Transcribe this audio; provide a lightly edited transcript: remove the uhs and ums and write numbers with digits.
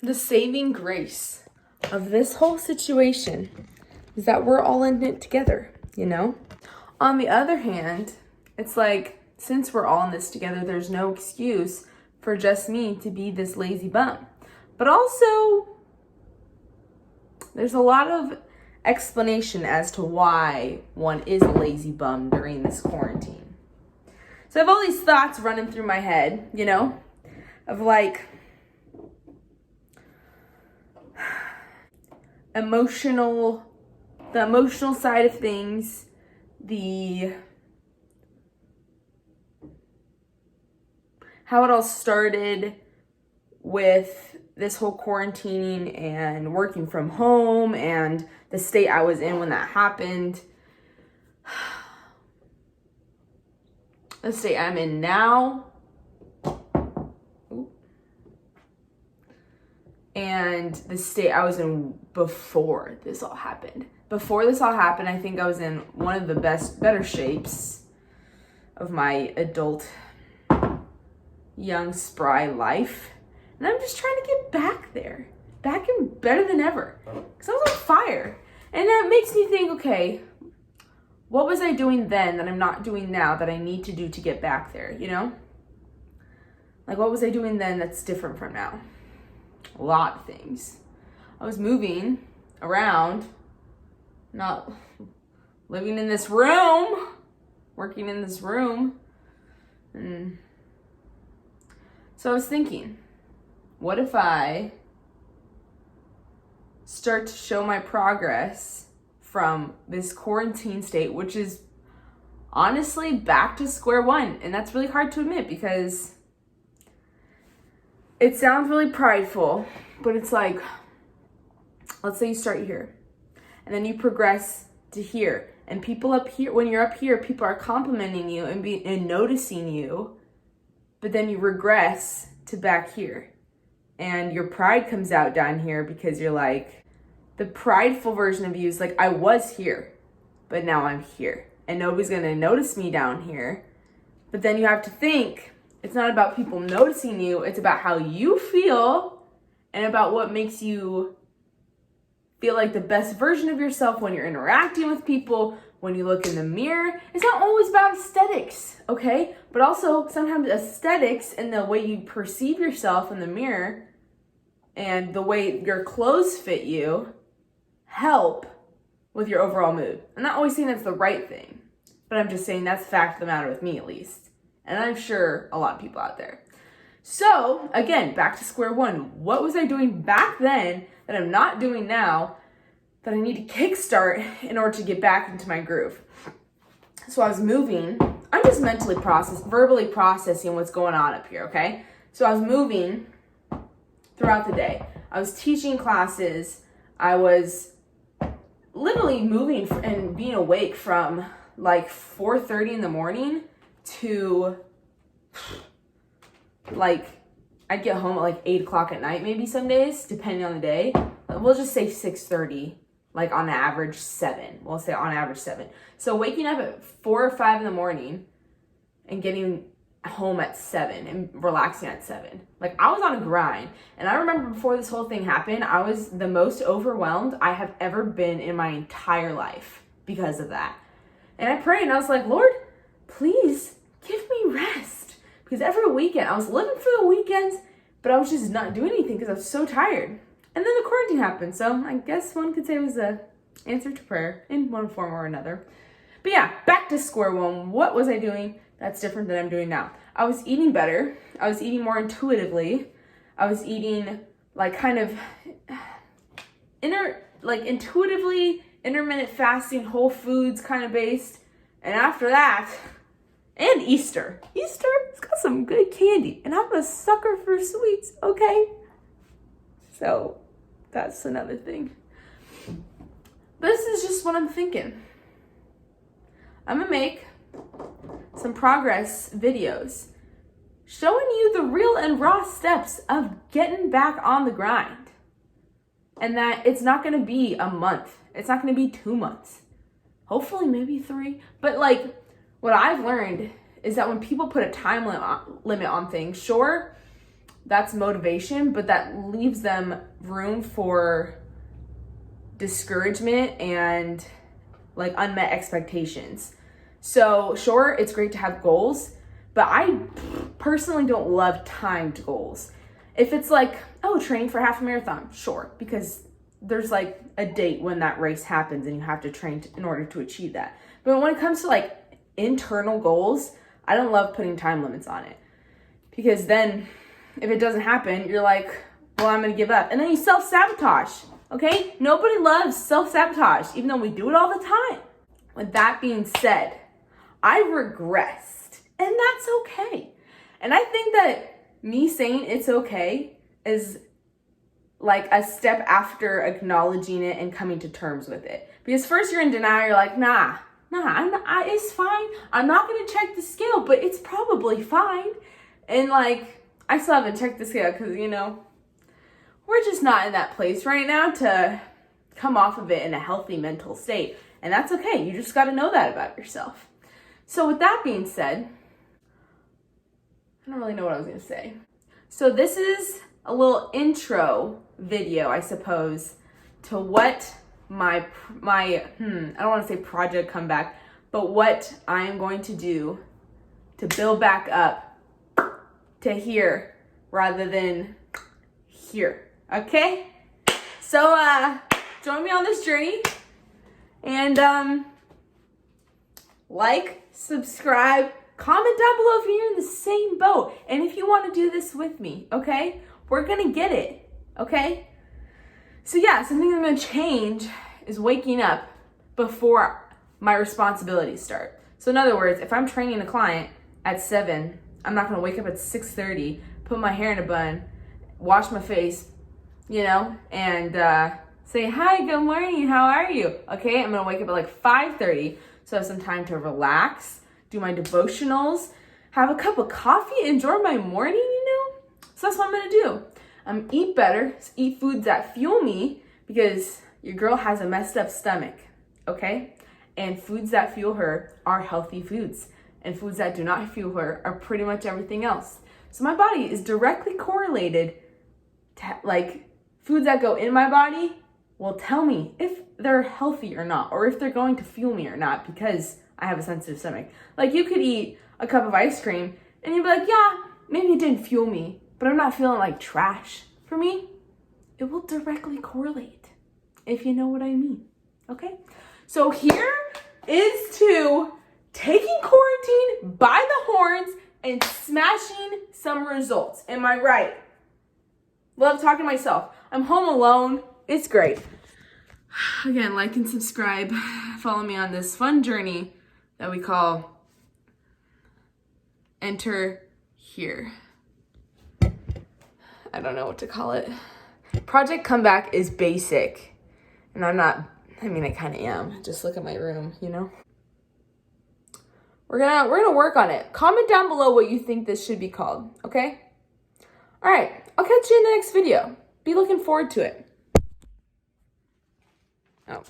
The saving grace of this whole situation is that we're all in it together, you know? On the other hand, it's like, since we're all in this together, there's no excuse for just me to be this lazy bum. But also, there's a lot of explanation as to why one is a lazy bum during this quarantine. So I have all these thoughts running through my head, you know, of like the emotional side of things, how it all started with this whole quarantining and working from home and the state I was in when that happened. The state I'm in now. And the state I was in before this all happened. Before this all happened, I think I was in one of the better shapes of my adult, young, spry life. And I'm just trying to get back there. Back and better than ever. Because I was on fire. And that makes me think, okay, what was I doing then that I'm not doing now that I need to do to get back there, you know? Like, what was I doing then that's different from now? A lot of things. I was moving around, not living in this room, working in this room. And so I was thinking, what if I start to show my progress from this quarantine state, which is honestly back to square one. And that's really hard to admit because it sounds really prideful, but it's like, let's say you start here and then you progress to here, and people up here, when you're up here, people are complimenting you and noticing you, but then you regress to back here and your pride comes out down here because you're like, the prideful version of you is like, I was here, but now I'm here and nobody's gonna notice me down here. But then you have to think, it's not about people noticing you, it's about how you feel and about what makes you feel like the best version of yourself when you're interacting with people, when you look in the mirror. It's not always about aesthetics, okay? But also sometimes aesthetics and the way you perceive yourself in the mirror and the way your clothes fit you help with your overall mood. I'm not always saying that's the right thing, but I'm just saying that's the fact of the matter with me at least. And I'm sure a lot of people out there. So again, back to square one. What was I doing back then that I'm not doing now that I need to kickstart in order to get back into my groove? So I was moving. I'm just verbally processing what's going on up here, okay? So I was moving throughout the day. I was teaching classes. I was literally moving and being awake from like 4:30 in the morning to like, I'd get home at like 8 o'clock at night, maybe some days, depending on the day. We'll just say 6:30, like on average 7. We'll say on average 7. So waking up at 4 or 5 in the morning and getting home at 7 and relaxing at 7. Like, I was on a grind. And I remember before this whole thing happened, I was the most overwhelmed I have ever been in my entire life because of that. And I prayed and I was like, Lord, please give me rest. Because every weekend, I was living for the weekends, but I was just not doing anything because I was so tired. And then the quarantine happened. So I guess one could say it was an answer to prayer in one form or another. But yeah, back to square one. What was I doing that's different than I'm doing now? I was eating better. I was eating more intuitively. I was eating like kind of intuitively, intermittent fasting, whole foods kind of based. And after that, and Easter, it's got some good candy. And I'm a sucker for sweets, okay? So that's another thing. This is just what I'm thinking. I'm gonna make some progress videos showing you the real and raw steps of getting back on the grind. And that it's not gonna be a month. It's not gonna be 2 months. Hopefully maybe 3. But like, what I've learned is that when people put a time limit on things, sure, that's motivation, but that leaves them room for discouragement and like unmet expectations. So sure, it's great to have goals, but I personally don't love timed goals. If it's like, oh, training for half a marathon, sure, because there's like a date when that race happens and you have to train in order to achieve that. But when it comes to like internal goals, I don't love putting time limits on it, because then if it doesn't happen, you're like, well, I'm gonna give up. And then you self-sabotage, okay? Nobody loves self-sabotage, even though we do it all the time. With that being said, I regressed, and that's okay. And I think that me saying it's okay is like a step after acknowledging it and coming to terms with it. Because first you're in denial, you're like, nah, it's fine. I'm not gonna check the scale, but it's probably fine. And like, I still haven't checked the scale because, you know, we're just not in that place right now to come off of it in a healthy mental state. And that's okay. You just got to know that about yourself. So with that being said, I don't really know what I was going to say. So this is a little intro video, I suppose, to what my I don't want to say project comeback, but what I am going to do to build back up to here rather than here. Okay? So join me on this journey, and like, subscribe, comment down below if you're in the same boat, and if you want to do this with me. Okay? We're gonna get it. Okay? So yeah, something I'm gonna change is waking up before my responsibilities start. So in other words, if I'm training a client at 7, I'm not gonna wake up at 6:30, put my hair in a bun, wash my face, you know, and say, hi, good morning, how are you? Okay, I'm gonna wake up at like 5:30, so I have some time to relax, do my devotionals, have a cup of coffee, enjoy my morning, you know? So that's what I'm gonna do. Eat better, eat foods that fuel me, because your girl has a messed up stomach, okay? And foods that fuel her are healthy foods. And foods that do not fuel her are pretty much everything else. So my body is directly correlated to, like, foods that go in my body will tell me if they're healthy or not, or if they're going to fuel me or not, because I have a sensitive stomach. Like, you could eat a cup of ice cream and you'd be like, yeah, maybe it didn't fuel me, but I'm not feeling like trash. For me, it will directly correlate, if you know what I mean. Okay? So here is to taking quarantine by the horns and smashing some results. Am I right? Love talking to myself. I'm home alone. It's great. Again, like and subscribe. Follow me on this fun journey that we call Enter Here. I don't know what to call it. Project Comeback is basic. And I kind of am. Just look at my room, you know? We're gonna work on it. Comment down below what you think this should be called, okay? All right, I'll catch you in the next video. Be looking forward to it. Oh.